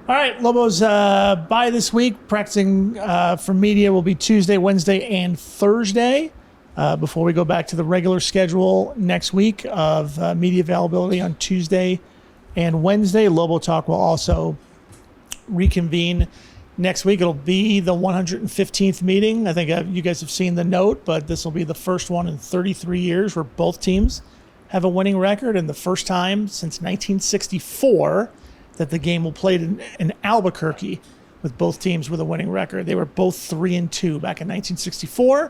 All right, Lobo's bye this week. Practicing for media will be Tuesday, Wednesday, and Thursday before we go back to the regular schedule next week of media availability on Tuesday and Wednesday. Lobo Talk will also reconvene next week. It'll be the 115th meeting. I think you guys have seen the note, but this will be the first one in 33 years where both teams have a winning record, and the first time since 1964 that the game will played in Albuquerque with both teams with a winning record. They were both 3-2 back in 1964.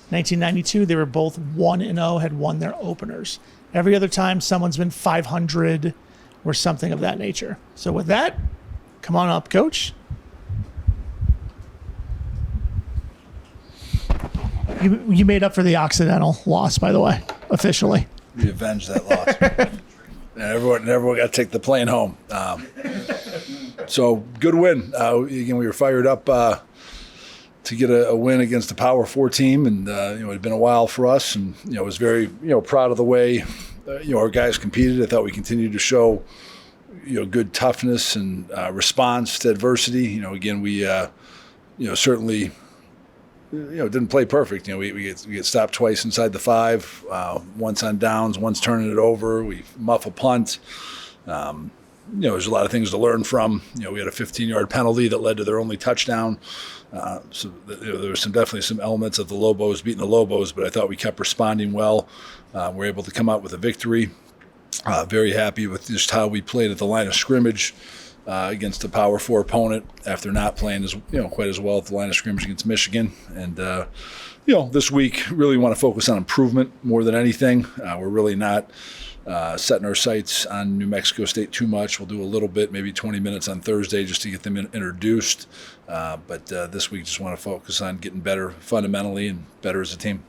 1992, they were both 1-0, had won their openers. Every other time, someone's been 500 or something of that nature. So with that, come on up, Coach. You made up for the Occidental loss, by the way, officially. We avenged that loss. And everyone got to take the plane home. So good win. Again, we were fired up to get a win against a Power 4 team, and it had been a while for us, and was very proud of the way our guys competed. I thought we continued to show good toughness and response to adversity. Again, we certainly didn't play perfect. We get stopped twice inside the 5, once on downs, once turning it over. We muff a punt. There's a lot of things to learn from. We had a 15-yard penalty that led to their only touchdown. So there were definitely some elements of the Lobos beating the Lobos, but I thought we kept responding well. We're able to come out with a victory. Very happy with just how we played at the line of scrimmage against a Power 4 opponent after not playing quite as well at the line of scrimmage against Michigan. And this week really want to focus on improvement more than anything. We're really not setting our sights on New Mexico State too much. We'll do a little bit, maybe 20 minutes on Thursday just to get them introduced. But this week just want to focus on getting better fundamentally and better as a team.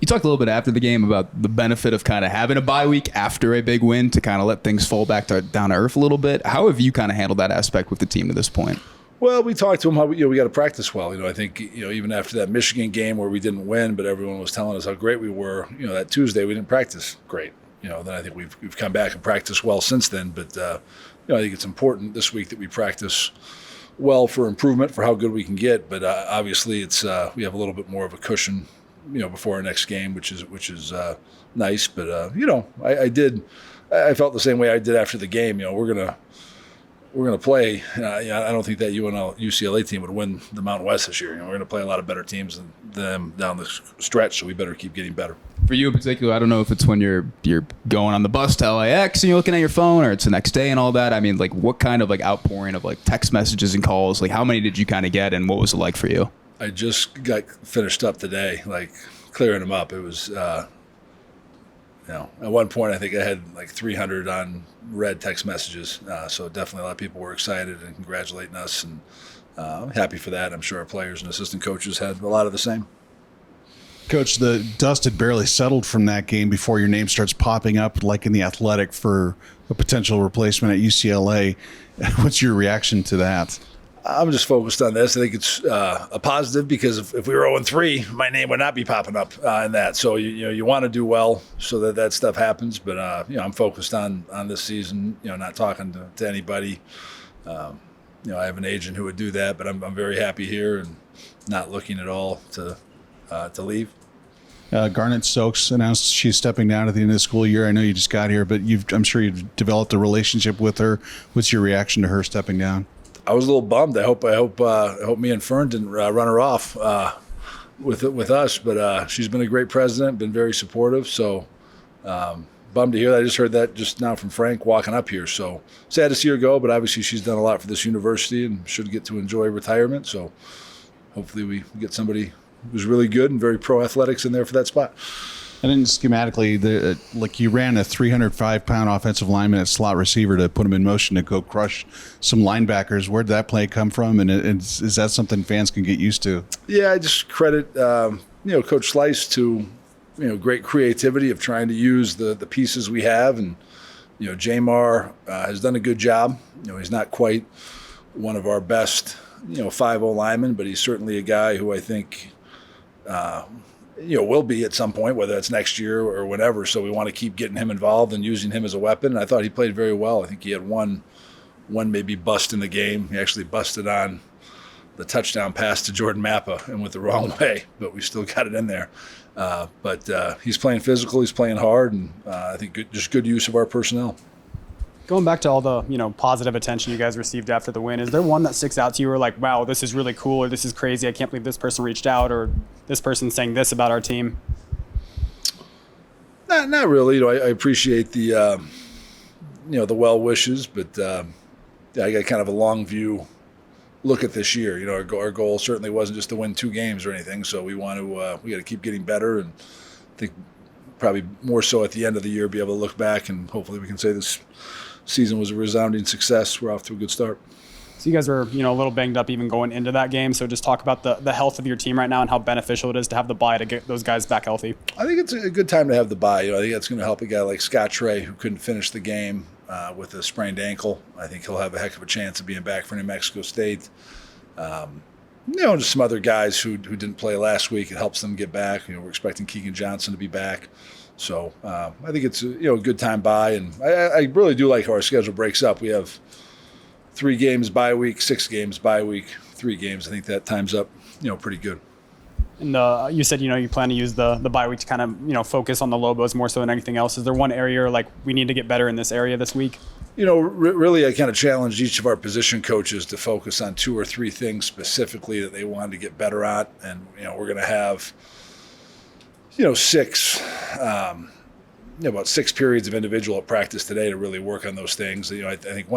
You talked a little bit after the game about the benefit of kind of having a bye week after a big win to kind of let things fall back down to earth a little bit. How have you kind of handled that aspect with the team to this point? Well, we talked to them how we got to practice well. I think even after that Michigan game where we didn't win, but everyone was telling us how great we were. That Tuesday we didn't practice great. Then I think we've come back and practiced well since then. But I think it's important this week that we practice well for improvement for how good we can get. But obviously it's we have a little bit more of a cushion before our next game, which is nice. But I felt the same way I did after the game. We're gonna play. I don't think that UCLA team would win the Mountain West this year. We're gonna play a lot of better teams than them down the stretch, so we better keep getting better. For you in particular, I don't know if it's when you're going on the bus to LAX and you're looking at your phone, or it's the next day and all that. I mean, what kind of outpouring of text messages and calls? How many did you kind of get, and what was it like for you? I just got finished up today, clearing them up. It was, at one point I think I had 300 unread text messages. So definitely a lot of people were excited and congratulating us, and I'm happy for that. I'm sure our players and assistant coaches had a lot of the same. Coach, the dust had barely settled from that game before your name starts popping up in the Athletic for a potential replacement at UCLA. What's your reaction to that? I'm just focused on this. I think it's a positive because if we were 0-3, my name would not be popping up in that. So you want to do well so that stuff happens. But I'm focused on this season. Not talking to anybody. I have an agent who would do that, but I'm very happy here and not looking at all to leave. Garnet Stokes announced she's stepping down at the end of the school year. I know you just got here, but I'm sure you've developed a relationship with her. What's your reaction to her stepping down? I was a little bummed. I hope me and Fern didn't run her off with us. But she's been a great president, been very supportive. So bummed to hear that. I just heard that just now from Frank walking up here. So sad to see her go. But obviously she's done a lot for this university and should get to enjoy retirement. So hopefully we get somebody who's really good and very pro athletics in there for that spot. And then schematically, you ran a 305-pound offensive lineman at slot receiver to put him in motion to go crush some linebackers. Where'd that play come from? And is that something fans can get used to? Yeah, I just credit Coach Slice to great creativity of trying to use the pieces we have, and Jamar has done a good job. He's not quite one of our best 5-0 linemen, but he's certainly a guy who I think will be at some point, whether it's next year or whenever. So we want to keep getting him involved and using him as a weapon. And I thought he played very well. I think he had one one may be busting the game. He actually busted on the touchdown pass to Jordan Mappa and went the wrong way, but we still got it in there. But he's playing physical, he's playing hard, and I think just good use of our personnel. Going back to all the positive attention you guys received after the win, is there one that sticks out to you or like, wow, this is really cool, or this is crazy, I can't believe this person reached out, or this person saying this about our team? Not really. I appreciate the the well wishes, but I got kind of a long view look at this year. Our goal certainly wasn't just to win 2 games or anything, so we got to keep getting better, and I think probably more so at the end of the year be able to look back and hopefully we can say this season was a resounding success. We're off to a good start. So you guys were, a little banged up even going into that game. So just talk about the health of your team right now and how beneficial it is to have the bye to get those guys back healthy. I think it's a good time to have the bye. I think that's going to help a guy like Scott Trey, who couldn't finish the game with a sprained ankle. I think he'll have a heck of a chance of being back for New Mexico State. Just some other guys who didn't play last week. It helps them get back. We're expecting Keegan Johnson to be back. So I think it's a good time bye, and I really do like how our schedule breaks up. We have 3 games bye week, 6 games bye week, 3 games. I think that time's up pretty good. And you said you plan to use the bye week to kind of focus on the Lobos more so than anything else. Is there one area like we need to get better in this area this week? Really I kind of challenged each of our position coaches to focus on 2 or 3 things specifically that they wanted to get better at, and we're going to have 6 about 6 periods of individual practice today to really work on those things. I think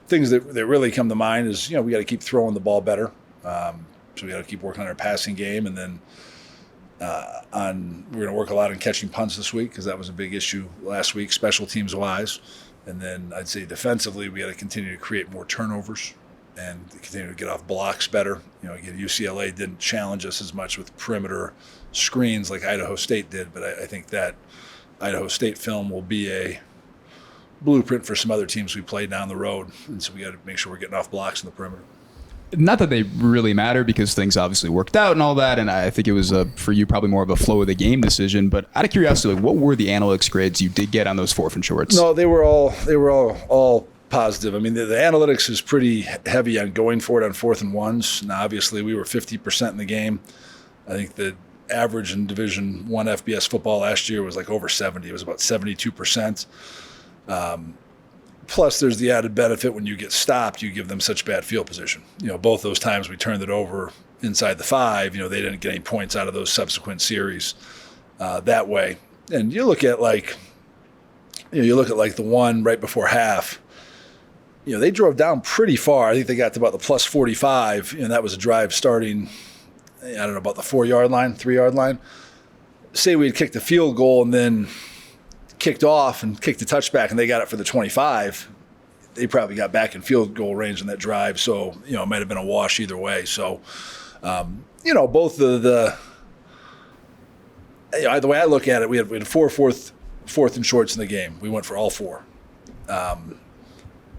things that really come to mind is we got to keep throwing the ball better. So we got to keep working on our passing game, and then we're going to work a lot on catching punts this week because that was a big issue last week, special teams wise. And then I'd say defensively, we got to continue to create more turnovers and continue to get off blocks better. Again, UCLA didn't challenge us as much with perimeter screens like Idaho State did, but I think that Idaho State film will be a blueprint for some other teams we play down the road. And so we got to make sure we're getting off blocks in the perimeter. Not that they really matter because things obviously worked out and all that, and I think it was for you probably more of a flow of the game decision. But out of curiosity, what were the analytics grades you did get on those 4th and shorts? No, they were all positive. I mean, the analytics is pretty heavy on going for it on 4th and 1s. Now, obviously, we were 50% in the game. I think the average in Division I FBS football last year was like over 70. It was about 72%. Plus, there's the added benefit when you get stopped, you give them such bad field position. Both those times we turned it over inside the 5, they didn't get any points out of those subsequent series that way. And you look at like the one right before half, they drove down pretty far. I think they got to about the plus 45, and that was a drive starting, about the 4-yard line, 3-yard line. Say we had kicked a field goal and then kicked off and kicked the touchback and they got it for the 25, they probably got back in field goal range in that drive. So, it might have been a wash either way. So, both the way I look at it, we had 4 fourth and shorts in the game. We went for all 4.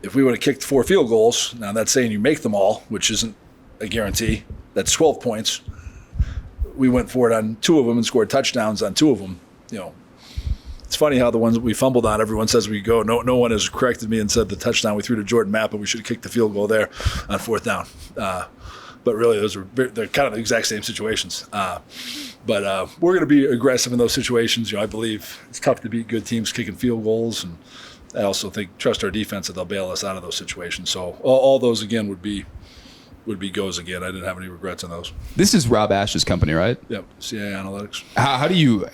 If we would have kicked 4 field goals, now that's saying you make them all, which isn't a guarantee. That's 12 points. We went for it on 2 of them and scored touchdowns on 2 of them. It's funny how the ones that we fumbled on, everyone says we go. No one has corrected me and said the touchdown we threw to Jordan Mappa, we should have kicked the field goal there on 4th down. But really, they're kind of the exact same situations. But we're going to be aggressive in those situations. I believe it's tough to beat good teams kicking field goals, and I also trust our defense that they'll bail us out of those situations. So all those again would be goes again. I didn't have any regrets on those. This is Rob Ash's company, right? Yep, CIA Analytics. How do you?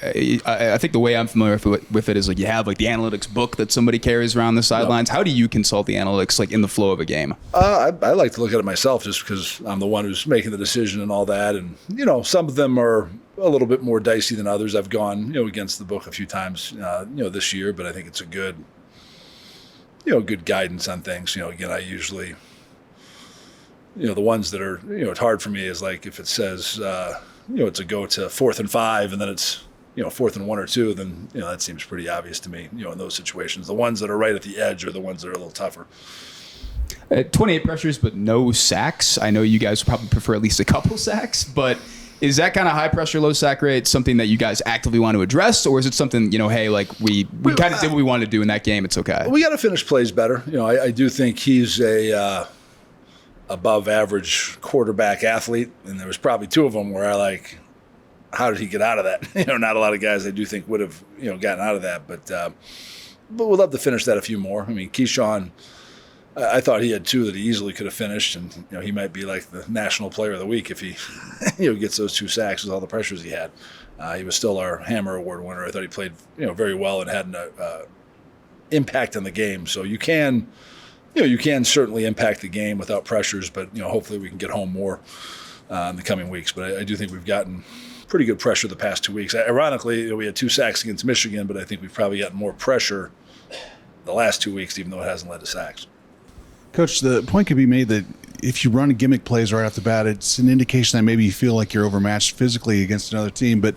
I think the way I'm familiar with it is like you have like the analytics book that somebody carries around the sidelines. Yep. How do you consult the analytics like in the flow of a game? I like to look at it myself just because I'm the one who's making the decision and all that. And some of them are a little bit more dicey than others. I've gone against the book a few times this year, but I think it's a good good guidance on things. Again, I usually. The ones that are, it's hard for me is like if it says, it's a go to 4th and 5 and then it's, 4th and 1 or 2, then, that seems pretty obvious to me, in those situations. The ones that are right at the edge are the ones that are a little tougher. 28 pressures, but no sacks. I know you guys would probably prefer at least a couple sacks, but Is that kind of high pressure, low sack rate something that you guys actively want to address, or is it something, hey, like we kind of did what we wanted to do in that game, it's okay? We got to finish plays better. I do think he's a above average quarterback athlete, and there was probably 2 of them where I like, how did he get out of that? Not a lot of guys I do think would have gotten out of that, but we'd love to finish that a few more. I mean, Keyshawn, I thought he had 2 that he easily could have finished, and he might be like the national player of the week if he gets those 2 sacks with all the pressures he had. He was still our Hammer Award winner. I thought he played very well and had an impact on the game. So you can certainly impact the game without pressures, but hopefully we can get home more in the coming weeks. But I do think we've gotten pretty good pressure the past 2 weeks. Ironically, we had 2 sacks against Michigan, but I think we've probably gotten more pressure the last 2 weeks, even though it hasn't led to sacks. Coach, the point could be made that if you run gimmick plays right off the bat, it's an indication that maybe you feel like you're overmatched physically against another team. But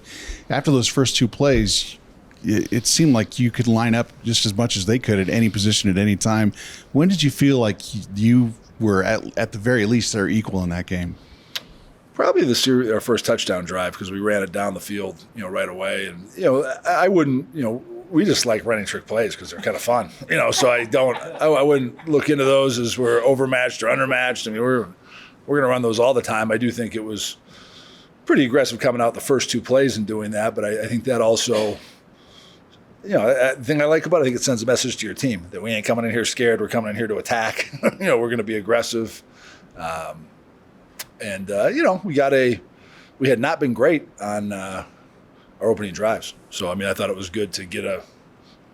after those first 2 plays, it seemed like you could line up just as much as they could at any position at any time. When did you feel like you were at the very least they're equal in that game? Probably our first touchdown drive, because we ran it down the field, right away. And I wouldn't, we just like running trick plays because they're kind of fun, So I wouldn't look into those as we're overmatched or undermatched. I mean, we're going to run those all the time. I do think it was pretty aggressive coming out the first 2 plays and doing that, but I think that also, the thing I like about it, I think it sends a message to your team that we ain't coming in here scared. We're coming in here to attack. We're going to be aggressive. We had not been great on our opening drives. So, I thought it was good to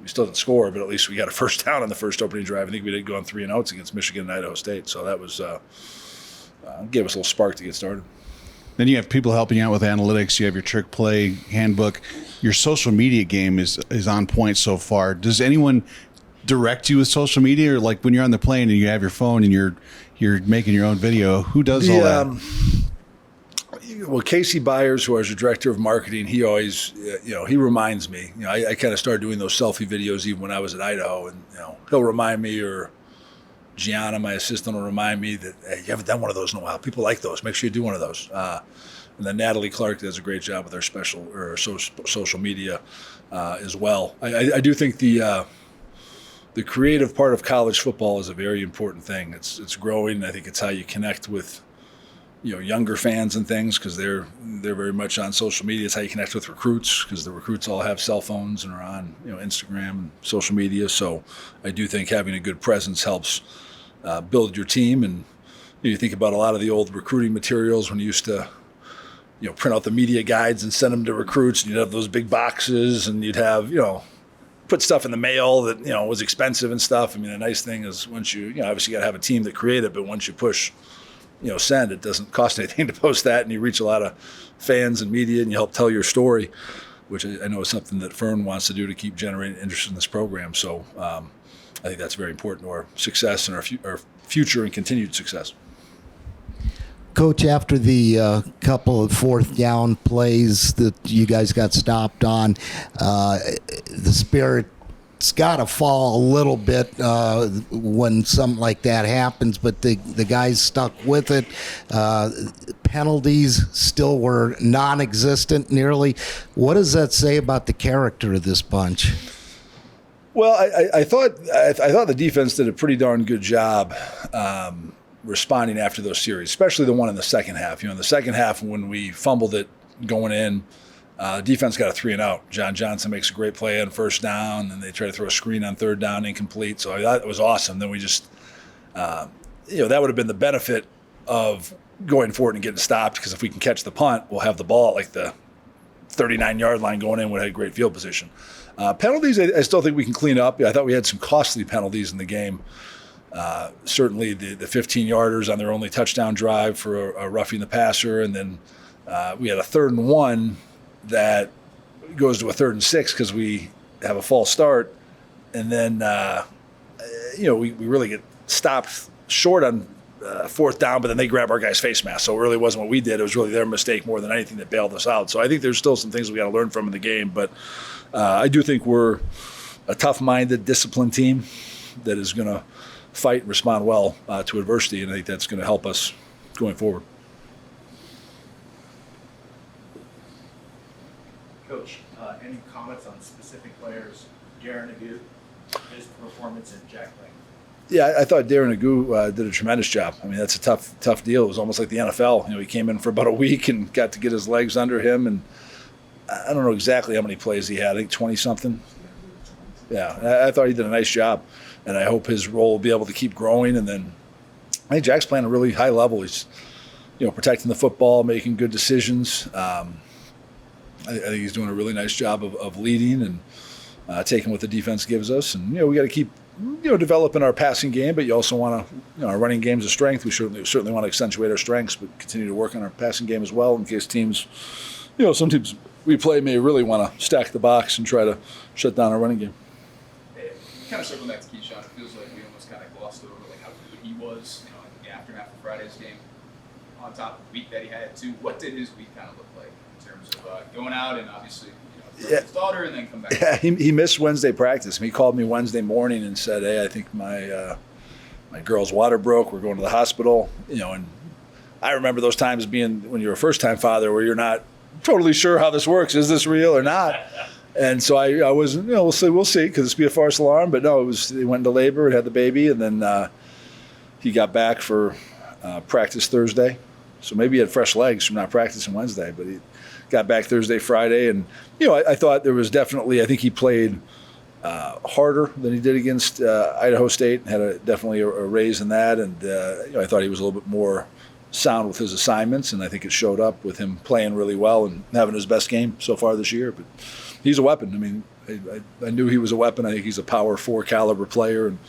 we still didn't score, but at least we got a first down on the first opening drive. I think we did go on 3 and outs against Michigan and Idaho State. So that was, gave us a little spark to get started. Then you have people helping you out with analytics. You have your trick play handbook. Your social media game is on point so far. Does anyone direct you with social media, or like when you're on the plane and you have your phone and you're making your own video? Who does all that? Well, Casey Byers, who is the director of marketing, he always, he reminds me. I kind of started doing those selfie videos even when I was at Idaho, and he'll remind me, or Gianna, my assistant, will remind me that, hey, you haven't done one of those in a while. People like those. Make sure you do one of those. And then Natalie Clark does a great job with our social media as well. I do think the creative part of college football is a very important thing. It's growing. I think it's how you connect with younger fans and things, because they're very much on social media. It's how you connect with recruits, because the recruits all have cell phones and are on Instagram and social media. So I do think having a good presence helps build your team. And you think about a lot of the old recruiting materials when you used to print out the media guides and send them to recruits, and you'd have those big boxes, and you'd have put stuff in the mail that was expensive and stuff. The nice thing is once you obviously you got to have a team that create it, but once you push send, it doesn't cost anything to post that, and you reach a lot of fans and media, and you help tell your story, which I know is something that Fern wants to do to keep generating interest in this program. So I think that's very important to our success and our future and continued success. Coach, after the couple of 4th down plays that you guys got stopped on, the spirit it's got to fall a little bit when something like that happens, but the guys stuck with it. Penalties still were non-existent nearly. What does that say about the character of this bunch? Well, I thought the defense did a pretty darn good job responding after those series, especially the one in the second half. In the second half when we fumbled it going in, defense got a 3 and out. John Johnson makes a great play on first down, and they try to throw a screen on 3rd down, incomplete. So I thought it was awesome. Then we just, that would have been the benefit of going forward and getting stopped, because if we can catch the punt, we'll have the ball at like the 39-yard line going in. We had great field position. Penalties, I still think we can clean up. I thought we had some costly penalties in the game. Certainly the 15-yarders on their only touchdown drive for a roughing the passer, and then we had a 3rd and 1 that goes to a 3rd and 6 because we have a false start, and then we really get stopped short on 4th down, but then they grab our guy's face mask. So it really wasn't what we did. It was really their mistake more than anything that bailed us out. So I think there's still some things we got to learn from in the game, but I do think we're a tough-minded, disciplined team that is going to fight and respond well to adversity, and I think that's going to help us going forward. Coach, any comments on specific players, Darren Agut, his performance, and Jack Lang? Yeah, I thought Darren Agut did a tremendous job. I mean, that's a tough deal. It was almost like the NFL. He came in for about a week and got to get his legs under him. And I don't know exactly how many plays he had. I think 20-something. Yeah, I thought he did a nice job. And I hope his role will be able to keep growing. And then I think Jack's playing a really high level. He's, protecting the football, making good decisions. I think he's doing a really nice job of leading and taking what the defense gives us. And, we got to keep developing our passing game, but you also want to, our running game's a strength. We certainly want to accentuate our strengths, but continue to work on our passing game as well in case teams, some teams we play may really want to stack the box and try to shut down our running game. Kind of circling back to Keyshawn, it feels like we almost kind of glossed over like how good he was, in the aftermath of Friday's game. On top of the week that he had too, what did his week kind of look like in terms of going out and obviously his daughter and then come back? Yeah, he missed Wednesday practice. He called me Wednesday morning and said, "Hey, I think my girl's water broke. We're going to the hospital." And I remember those times being when you're a first-time father where you're not totally sure how this works. Is this real or not? And so I was, we'll see, because it's be a false alarm. But no, they went into labor and had the baby, and then he got back for practice Thursday. So maybe he had fresh legs from not practicing Wednesday, but he got back Thursday, Friday. And, I thought there was definitely, I think he played harder than he did against Idaho State, had definitely a raise in that. And, I thought he was a little bit more sound with his assignments, and I think it showed up with him playing really well and having his best game so far this year. But he's a weapon. I mean, I knew he was a weapon. I think he's a power 4 caliber player, and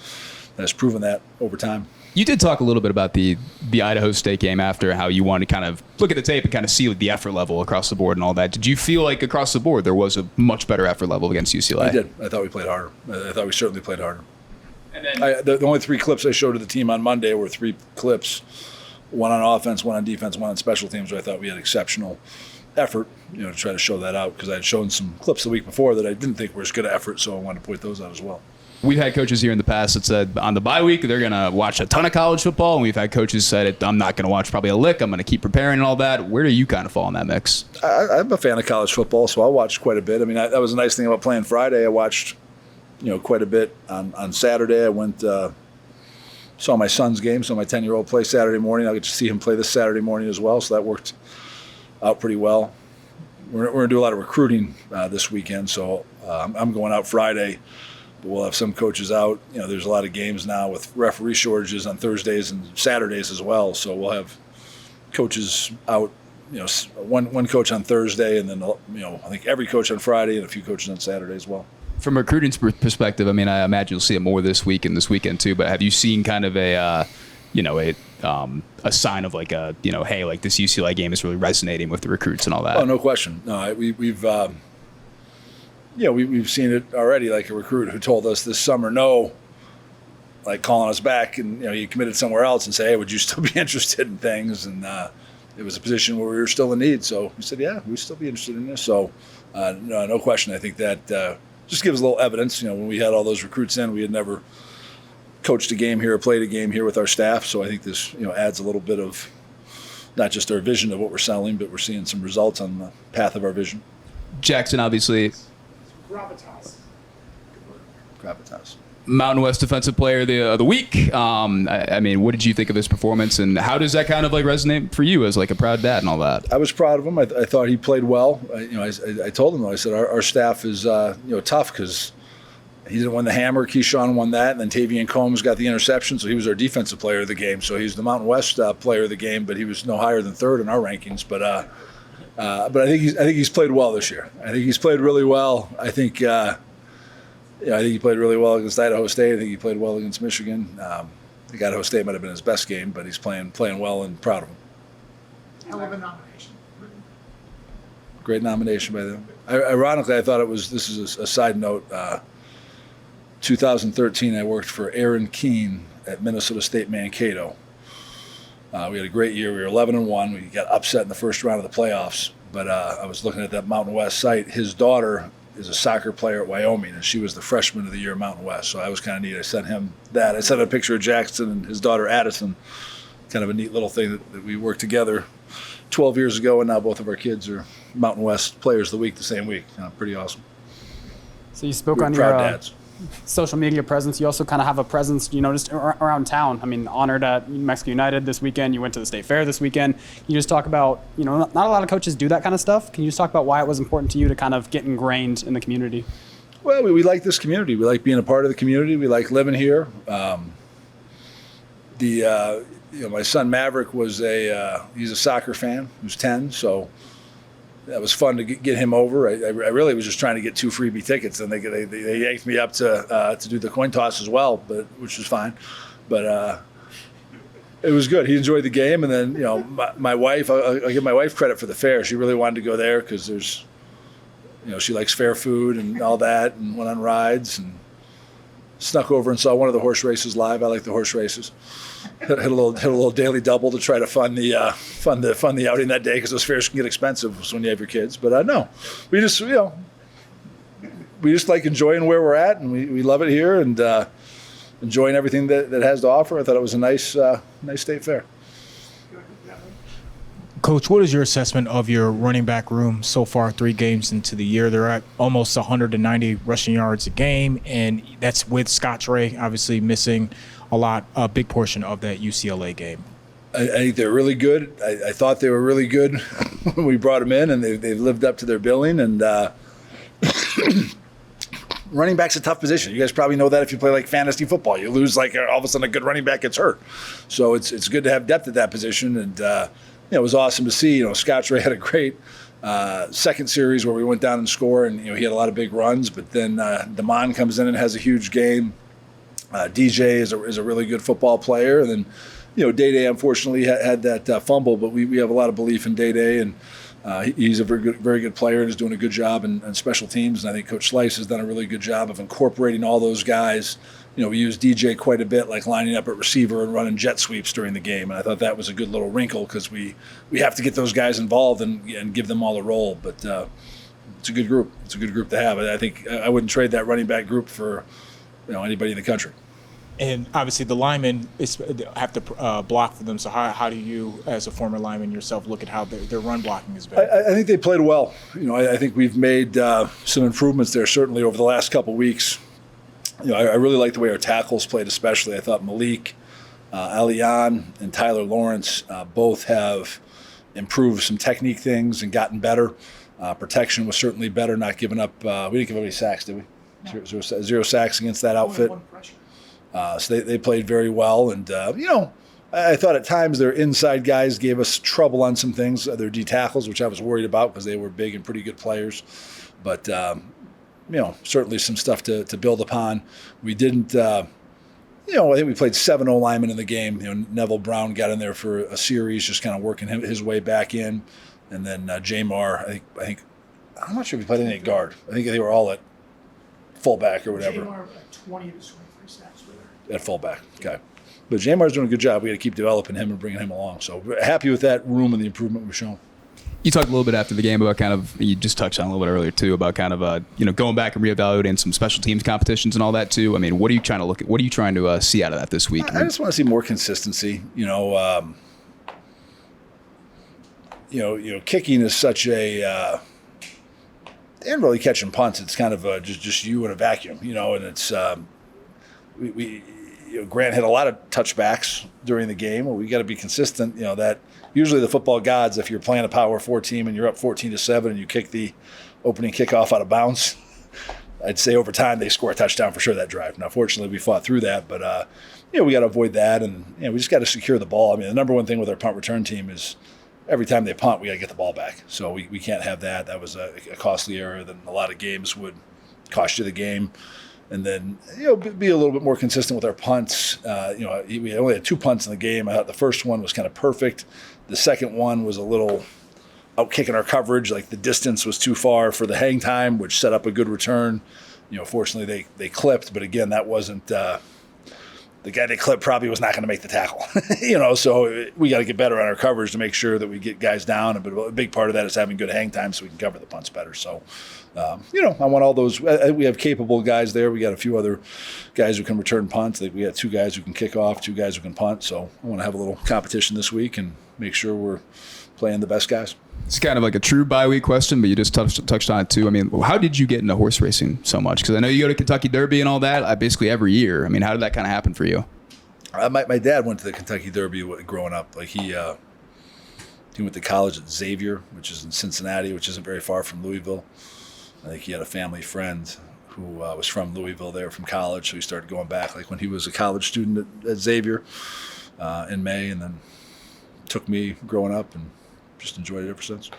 has proven that over time. You did talk a little bit about the Idaho State game after, how you wanted to kind of look at the tape and kind of see the effort level across the board and all that. Did you feel like across the board there was a much better effort level against UCLA? I did. I thought we played harder. I thought we certainly played harder. And then The only 3 clips I showed to the team on Monday were 3 clips, one on offense, one on defense, one on special teams, where I thought we had exceptional effort, to try to show that out, because I had shown some clips the week before that I didn't think were as good an effort, so I wanted to point those out as well. We've had coaches here in the past that said on the bye week they're going to watch a ton of college football, and we've had coaches said I'm not going to watch probably a lick. I'm going to keep preparing and all that. Where do you kind of fall in that mix? I'm a fan of college football, so I watched quite a bit. I mean, that was a nice thing about playing Friday. I watched, quite a bit on Saturday. I went saw my son's game, saw my 10-year-old play Saturday morning. I'll get to see him play this Saturday morning as well, so that worked out pretty well. We're going to do a lot of recruiting this weekend, so I'm going out Friday. We'll have some coaches out. There's a lot of games now with referee shortages on Thursdays and Saturdays as well. So we'll have coaches out, one coach on Thursday, and then, I think every coach on Friday and a few coaches on Saturday as well. From a recruiting perspective, I mean, I imagine you'll see it more this week and this weekend too, but have you seen kind of a sign of like hey, like this UCLA game is really resonating with the recruits and all that? Oh, no question. No, we've seen it already, like a recruit who told us this summer no, like calling us back, and he committed somewhere else and say, hey, would you still be interested in things? And it was a position where we were still in need, so we said, yeah, we'd still be interested in this. So no question. I think that just gives a little evidence. When we had all those recruits in, we had never coached a game here or played a game here with our staff, so I think this adds a little bit of not just our vision of what we're selling, but we're seeing some results on the path of our vision. Jackson, obviously Gravitas. Mountain West Defensive Player of the Week. I mean, what did you think of his performance, and how does that kind of like resonate for you as like a proud dad and all that? I was proud of him. I thought he played well. I told him, though, I said our staff is tough, because he didn't win the hammer. Keyshawn won that, and then Tavian Combs got the interception, so he was our defensive player of the game. So he's the Mountain West player of the game, but he was no higher than 3rd in our rankings. But I think he's played well this year. I think he's played really well. I think he played really well against Idaho State. I think he played well against Michigan. I think Idaho State might have been his best game, but he's playing well, and proud of him. Hell of a nomination. Great nomination by them. Ironically, I thought this is a side note. 2013, I worked for Aaron Keene at Minnesota State Mankato. We had a great year. We were 11-1. We got upset in the first round of the playoffs. But I was looking at that Mountain West site. His daughter is a soccer player at Wyoming, and she was the freshman of the year at Mountain West. So that was kind of neat. I sent him that. I sent a picture of Jackson and his daughter Addison. Kind of a neat little thing that we worked together 12 years ago, and now both of our kids are Mountain West Players of the Week the same week. Pretty awesome. So you spoke We're on proud your dads. social media presence. You also kind of have a presence, just around town. I mean, honored at Mexico United this weekend. You went to the State Fair this weekend. Can you just talk about, not a lot of coaches do that kind of stuff. Can you just talk about why it was important to you to kind of get ingrained in the community? Well, we like this community. We like being a part of the community. We like living here. My son Maverick was he's a soccer fan. He was 10, so that was fun to get him over. I really was just trying to get 2 freebie tickets, and they yanked me up to do the coin toss as well, which was fine. But it was good. He enjoyed the game, and then my wife. I'll give my wife credit for the fair. She really wanted to go there because there's, she likes fair food and all that, and went on rides and snuck over and saw one of the horse races live. I like the horse races. Hit a little daily double to try to fund the outing that day because those fairs can get expensive when you have your kids. But no, we just like enjoying where we're at, and we love it here and enjoying everything that it has to offer. I thought it was a nice state fair. Coach, what is your assessment of your running back room so far 3 games into the year? They're at almost 190 rushing yards a game, and that's with Scotch Ray obviously missing a big portion of that UCLA game. I think they're really good. I thought they were really good when we brought them in, and they've lived up to their billing. And running back's a tough position. You guys probably know that if you play like fantasy football. You lose all of a sudden a good running back gets hurt. So it's good to have depth at that position. And it was awesome to see. Scotch Ray had a great second series where we went down and scored, and he had a lot of big runs. But then Damon comes in and has a huge game. DJ is a really good football player, and then Day unfortunately had that fumble, but we have a lot of belief in Day, and he's a very good player and is doing a good job in special teams. And I think Coach Slice has done a really good job of incorporating all those guys. We use DJ quite a bit, like lining up at receiver and running jet sweeps during the game, and I thought that was a good little wrinkle because we have to get those guys involved and give them all a role. But it's a good group. It's a good group to have. I think I wouldn't trade that running back group for anybody in the country. And obviously the linemen have to block for them. So how do you, as a former lineman yourself, look at how their run blocking has been? I think they played well. I think we've made some improvements there certainly over the last couple of weeks. I really like the way our tackles played, especially. I thought Malik, Alian, and Tyler Lawrence both have improved some technique things and gotten better. Protection was certainly better, not giving up. We didn't give up any sacks, did we? No. Zero sacks against that outfit. So they played very well. And, I thought at times their inside guys gave us trouble on some things, their D tackles, which I was worried about because they were big and pretty good players. But, certainly some stuff to build upon. We didn't, I think we played 7 O-linemen in the game. Neville Brown got in there for a series, just kind of working his way back in. And then Jamar, I think, I'm not sure if he played any guard. I think they were all at fullback or whatever. Jamar, 20 to 23 snaps with her. At fullback, okay. But Jamar's doing a good job. We got to keep developing him and bringing him along. So happy with that room and the improvement we've shown. You talked a little bit after the game about you just touched on a little bit earlier too, about going back and reevaluating some special teams competitions and all that too. I mean, what are you trying to what are you trying to see out of that this week? I just want to see more consistency. Kicking is such a, and really catching punts. It's kind of just you in a vacuum, and it's, Grant had a lot of touchbacks during the game. Well, we got to be consistent. That usually the football gods, if you're playing a Power 4 team and you're up 14-7 and you kick the opening kickoff out of bounds, I'd say over time they score a touchdown for sure that drive. Now, fortunately, we fought through that, but we got to avoid that, and we just got to secure the ball. I mean, the number one thing with our punt return team is every time they punt, we got to get the ball back. So we can't have that. That was a costly error that in a lot of games would cost you the game. And then, be a little bit more consistent with our punts. We only had 2 punts in the game. I thought the first one was kind of perfect. The second one was a little out kicking our coverage. Like the distance was too far for the hang time, which set up a good return. Fortunately they clipped, but again, that wasn't the guy they clipped probably was not going to make the tackle. So we got to get better on our coverage to make sure that we get guys down. But a big part of that is having good hang time so we can cover the punts better. So, I want all those. We have capable guys there. We got a few other guys who can return punts. We got 2 guys who can kick off, 2 guys who can punt. So I want to have a little competition this week and make sure we're playing the best guys. It's kind of like a true bye week question, but you just touched on it too. I mean, how did you get into horse racing so much? Because I know you go to Kentucky Derby and all that basically every year. I mean, how did that kind of happen for you? My dad went to the Kentucky Derby growing up. Like he went to college at Xavier, which is in Cincinnati, which isn't very far from Louisville. I think he had a family friend who was from Louisville there from college, so he started going back like when he was a college student at Xavier in May, and then took me growing up and just enjoyed it ever since.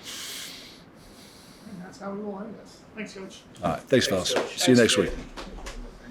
And that's how we will end this. Thanks, Coach. All right, thanks fellas. See you next week.